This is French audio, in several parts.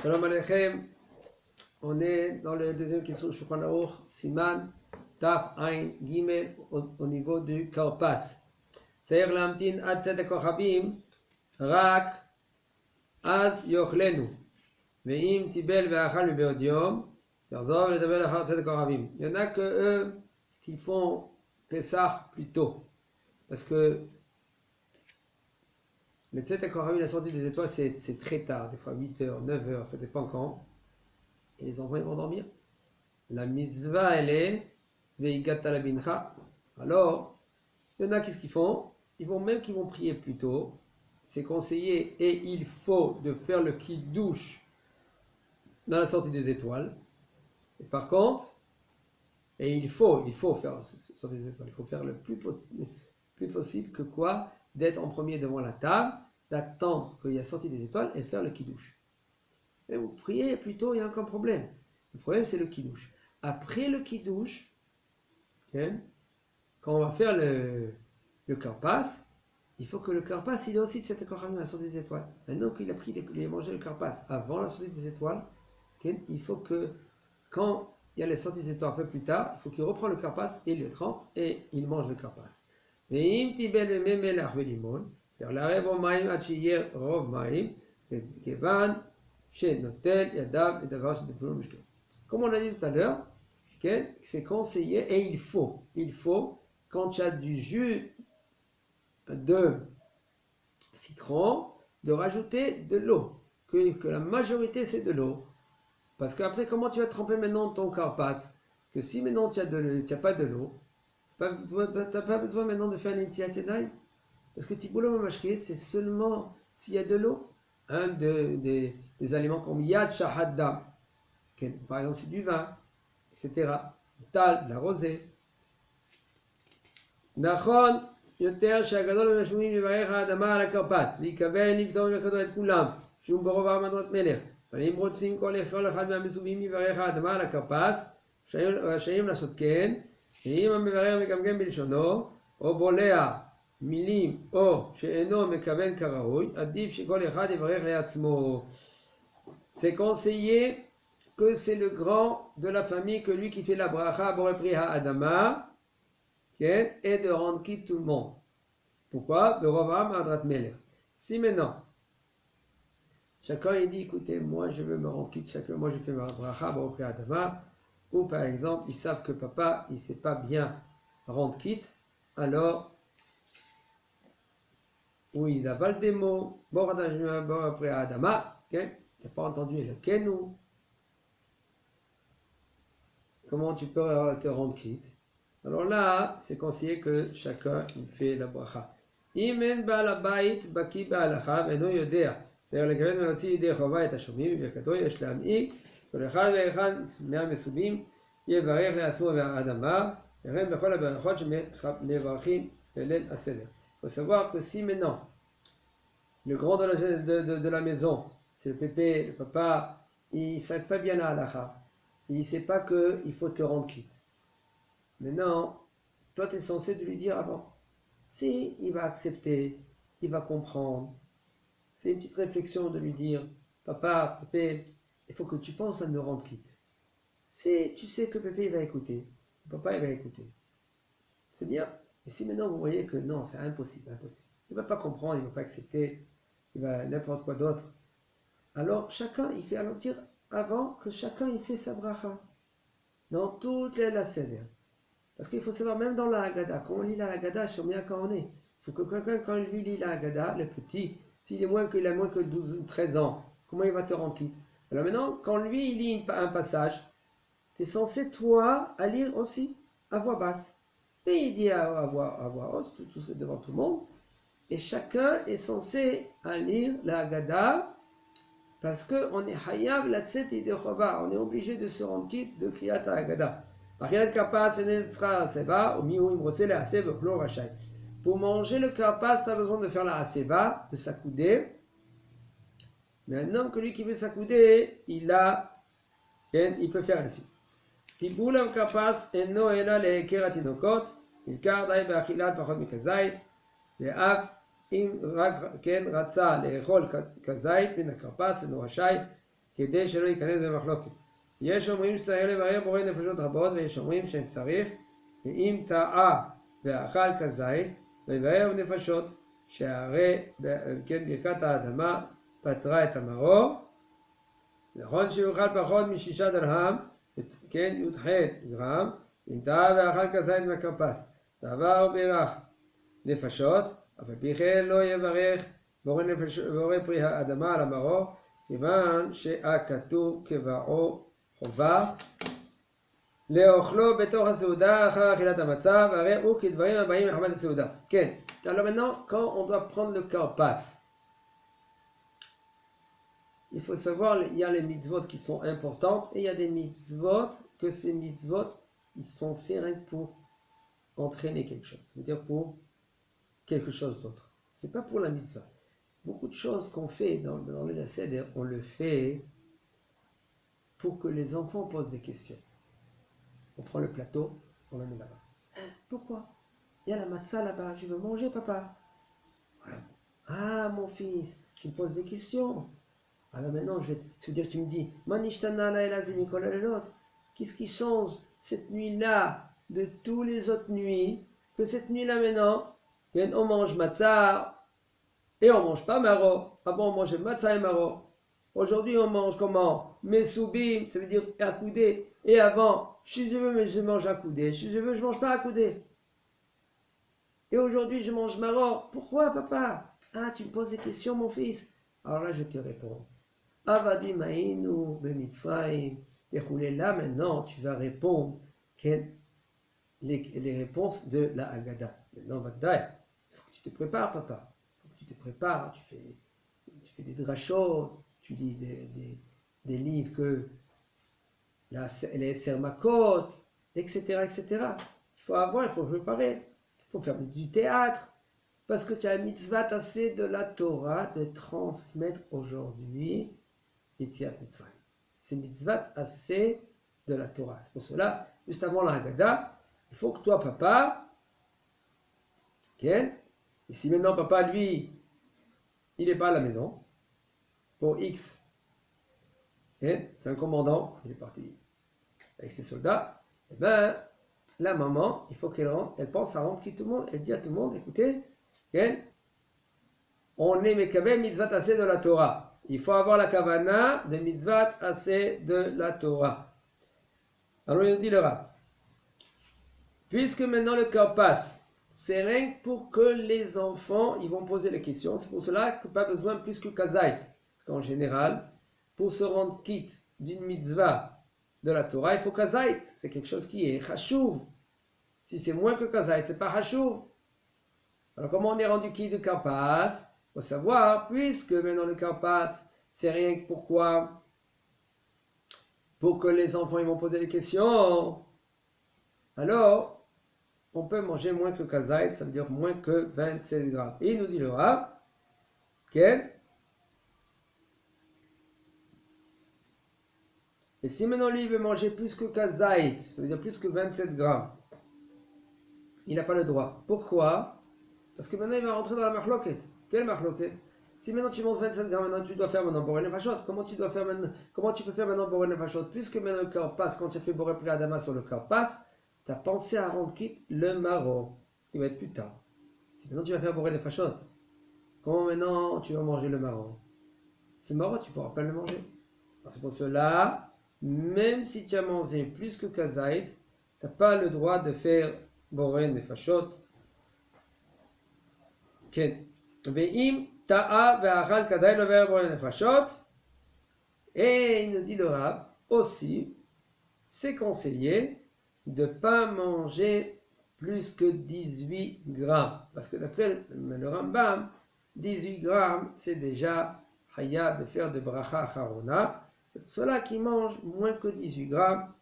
Shalom Aleichem, on est dans le deuxième question Shulchan Aruch, Siman, Taf, Ain, Gimel, au niveau du Karpas. C'est-à-dire l'amtin ad tzedek kochavim, rak, az yochlenu, ve'im tibel ve'achal be'od yom, yarzov ledaber achar tzedek kochavim. Il y en a que eux qui font Pesach plus tôt, parce que le tzedek kochavim, la sortie des étoiles, c'est très tard, des fois 8h, 9h, ça dépend quand. Et les enfants ils vont dormir. La mitzvah elle est veigata la bincha. Alors, il y en a qu'est-ce qu'ils font? Ils vont prier plus tôt. C'est conseillé et il faut de faire le kiddush dans la sortie des étoiles. Et par contre, et il faut faire la sortie des étoiles. Il faut faire le plus possible que quoi? D'être en premier devant la table, d'attendre qu'il y ait sortie des étoiles et de faire le kiddush. Mais vous priez plutôt, il n'y a aucun problème. Le problème, c'est le kiddush. Après le kiddush, okay, quand on va faire le karpas, il faut que le karpas, il ait aussi de cette écorame à la sortie des étoiles. Maintenant qu'il a mangé le karpas avant la sortie des étoiles, okay, il faut que, quand il y a la sortie des étoiles un peu plus tard, il faut qu'il reprend le karpas et le trempe et il mange le karpas. Mais im tibel memel limon, c'est-à-dire la rev maim achiyer rov maim, kevan. Comme on a dit tout à l'heure, okay, c'est conseillé et il faut, quand tu as du jus de citron, de rajouter de l'eau, que la majorité c'est de l'eau. Parce qu'après, comment tu vas tremper maintenant ton karpas? Que si maintenant tu n'as pas de l'eau, tu n'as pas besoin maintenant de faire une tiatenai. Parce que tiboulot mamashke, c'est seulement s'il y a de l'eau. Un des aliments comme yad shahadda, par exemple c'est du vin, etc. Tal, de la rosée. Nachon, yoter shagadol v'nashumim yivarech ha'adama al ha'karpas, v'yikaven livtor v'yakadol et kulam, shum borov ha'amadot melech, ואם רוצים כל אחד מהמסובים יברך האדמה על הכרפס, רשאים לעשות כן, ואם המברר מגמגם בלשונו, או בולע מילים או שאינו מכוון כראוי, עדיף שכל אחד יברך לעצמו. C'est conseillé que c'est le grand de la famille, que lui qui fait la bracha, borepri ha'adama, et de rendre quitte tout le monde. Pourquoi? Berovam adrat melech. Si maintenant, chacun il dit, écoutez, moi je veux me rendre quitte, moi je fais ma bracha, borepri ha'adama, ou par exemple, ils savent que papa, il ne sait pas bien rendre quitte, alors où ils avalent des mots, après Adama, tu n'as pas entendu le Kenou. Comment tu peux te rendre quitte? Alors là, c'est conseillé que chacun il fait la bracha. Imen ba'alabait baki ba'alacha ve'no yodea. C'est-à-dire, le gavin melotzi yidei chova et hashomim, v'yakato yesh la'am'ik, kol echad ve'echad me'amesubim, yevarech le'atzmo ve'adama, ve'ren bechol ha'berachot shemevarchim ve'lel aseder. Il faut savoir que si maintenant, le grand de la maison, c'est le pépé, le papa, il ne sait pas bien la halakha, il ne sait pas qu'il faut te rendre quitte. Maintenant, toi tu es censé de lui dire avant. Si il va accepter, il va comprendre. C'est une petite réflexion de lui dire, papa, pépé, il faut que tu penses à me rendre quitte. Si tu sais que pépé il va écouter, papa il va écouter. C'est bien. Mais si maintenant vous voyez que non, c'est impossible. Il ne va pas comprendre, il ne va pas accepter, il va n'importe quoi d'autre. Alors chacun, il fait, alors dire avant que chacun il fait sa bracha. Dans toutes les lacènes. Parce qu'il faut savoir, même dans la Haggadah, quand on lit la Haggadah, sur bien quand on est, il faut que quelqu'un, quand lui lit la Haggadah, le petit, s'il a moins que 12 ou 13 ans, comment il va te rendre quitte? Alors maintenant, quand lui il lit un passage, tu es censé toi à lire aussi à voix basse. Et il dit à voix haute, tout devant tout le monde, et chacun est censé à lire la Haggadah, parce qu'on est hayav la tset de chova, on est obligé de se rendre quitte de kriyat Haggadah. Pour manger le karpas, tu as besoin de faire la haseva, de s'accouder. Maintenant que lui qui veut s'accouder, il peut faire ainsi. Tiboul al-karpas enno ela le'eker hatinokot, ilkar da'i be'achilat pachot mikazait, ve'av im rak ken ratza le'echol kazait min al-karpas eno rashai, כדי שלא ייכנס במחלוקת. יש אומרים שצריך לברר בורא נפשות רבות, ויש אומרים שאין צריך, ואם טעה ואכל כזית, ויברר בנפשות, שהרי כן ברכת האדמה פתרה את המרור. נכון שיוכל פחות מ6 דרהם, כן י"ח גרם, אם טעה ואכל כזית מהכרפס, ועבר בירך נפשות, אבל פי כן לא יברך בורא פרי האדמה על המרור, כיוון שהכתוב קבעו חובה לאוכלו בתוך הסעודה אחר אכילת המצה, והרי הוא כדברים הבאים מחמת הסעודה. כן, alors maintenant, quand on doit prendre le carpas, il faut savoir, il y a les mitzvot qui sont importantes, et il y a des mitzvot, que ces mitzvot, ils sont faits rien que pour entraîner quelque chose, c'est-à-dire pour quelque chose d'autre. C'est pas pour la mitzvah. Beaucoup de choses qu'on fait dans le Seder, on le fait pour que les enfants posent des questions. On prend le plateau, on le met là-bas. Pourquoi? Il y a la matzah là-bas, je veux manger, papa. Voilà. Ah, mon fils, tu me poses des questions. Alors maintenant, je vais te dire, tu me dis, Manishtana la elazim l'autre. Qu'est-ce qui change cette nuit-là de tous les autres nuits, que cette nuit-là maintenant, on mange matzah et on mange pas maro. Avant, on mangeait matzah et maro. Aujourd'hui, on mange comment? Mesoubim, ça veut dire accoudé. Et avant, si je veux, mais je mange accoudé. Si je veux, je mange pas accoudé. Et aujourd'hui, je mange maror. Pourquoi, papa? Ah, tu me poses des questions, mon fils. Alors là, je te réponds. Avadim haïnu bemitzrayim. Là, maintenant, tu vas répondre les réponses de la Haggadah. Maintenant, il faut que tu te prépares, papa. Il faut que tu te prépares. Tu fais des drachot. Tu lis des livres que les sermakot, etc., etc. Il faut préparer. Il faut faire du théâtre. Parce que tu as la mitzvah assez de la Torah de transmettre aujourd'hui Yetziat Mitzrayim. C'est mitzvah assez de la Torah. C'est pour cela, juste avant la Haggadah, il faut que toi, papa, et si maintenant papa, lui, il n'est pas à la maison, pour X, c'est un commandant, il est parti avec ses soldats, et bien, la maman, il faut elle pense à rendre qui tout le monde, elle dit à tout le monde, écoutez, on est mekavé mitzvah assez de la Torah. Il faut avoir la kavana de mitzvah assez de la Torah. Alors il nous dit le Rav, puisque maintenant le cas passe, c'est rien que pour que les enfants, ils vont poser les questions. C'est pour cela qu'il n'y a pas besoin plus que kazait. En général, pour se rendre quitte d'une mitzvah de la Torah, il faut kazait. C'est quelque chose qui est chashuv. Si c'est moins que kazait, c'est pas chashuv. Alors comment on est rendu quitte de karpas? Il faut savoir, puisque maintenant le karpas, c'est rien que pourquoi? Pour que les enfants ils vont poser des questions. Alors, on peut manger moins que kazait, ça veut dire moins que 27 grammes. Et il nous dit le Rav, et si maintenant lui il veut manger plus que kazait, ça veut dire plus que 27 grammes, il n'a pas le droit. Pourquoi? Parce que maintenant il va rentrer dans la machloket. Quelle machloket? Si maintenant tu manges 27 grammes, maintenant tu dois faire maintenant boré nefashot. Comment tu peux faire maintenant boré nefashot? Puisque maintenant le corps passe, quand tu as fait boré pri adama sur le corps passe, tu as pensé à rendre quitte le maro, qui va être plus tard. Si maintenant tu vas faire boré nefashot, comment maintenant tu vas manger le maro? Ce maro, tu ne pourras pas le manger. Alors c'est pour cela, même si tu as mangé plus que kazait, tu n'as pas le droit de faire boré nefashot. Ken. Ve'im ta'a ve'achal kazait le verre boré nefashot. Et il nous dit le Rav, aussi, c'est conseillé de ne pas manger plus que 18 grammes. Parce que d'après le Rambam, 18 grammes, c'est déjà haya de faire de bracha harona. C'est pour cela qu'il mange moins que 18 grammes.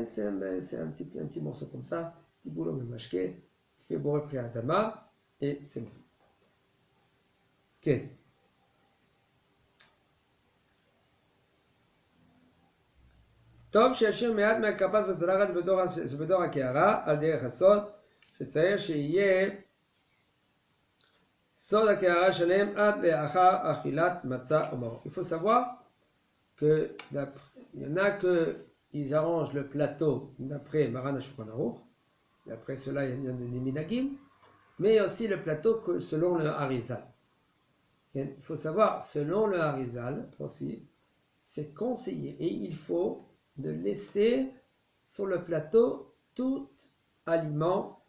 C'est un petit morceau comme ça, un petit boulot de mashke, qui fait boré pri adama, et c'est bon. Ok. טוב שישאיר מעט מהכרפס בצלחת שבדור הקערה על דרך הסוד, שצייר שיהיה סוד הקערה שלהם עד לאחר אכילת מצה או מרור. Il faut savoir il y en a qu'ils arrangent le plateau d'après Maran HaShulchan Aruch, d'après cela il y a des minagim, mais aussi le plateau selon le Harizal. Il faut savoir, selon le Harizal aussi, c'est conseillé et il faut de laisser sur le plateau tout aliment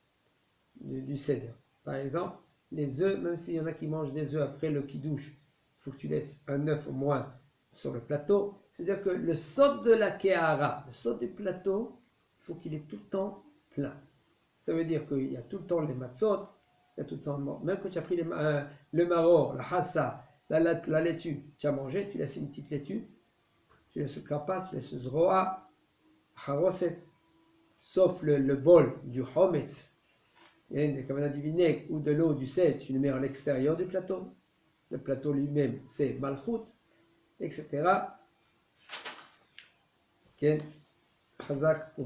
du Seder. Par exemple, les œufs, même s'il y en a qui mangent des œufs après le kidouche, il faut que tu laisses un œuf au moins sur le plateau. C'est-à-dire que le sot de la kehara, le sot du plateau, il faut qu'il est tout le temps plein. Ça veut dire qu'il y a tout le temps les matzot, il y a tout le temps, même quand tu as pris le maror, la hassa, la laitue, tu as mangé, tu laisses une petite laitue, tu laisses le kapas, tu laisses le zroa, haroset, sauf le bol du hometz, comme on a du vinaigre ou de l'eau, du sel, tu le mets à l'extérieur du plateau. Le plateau lui-même, c'est malchut, etc. Ken, chazak ou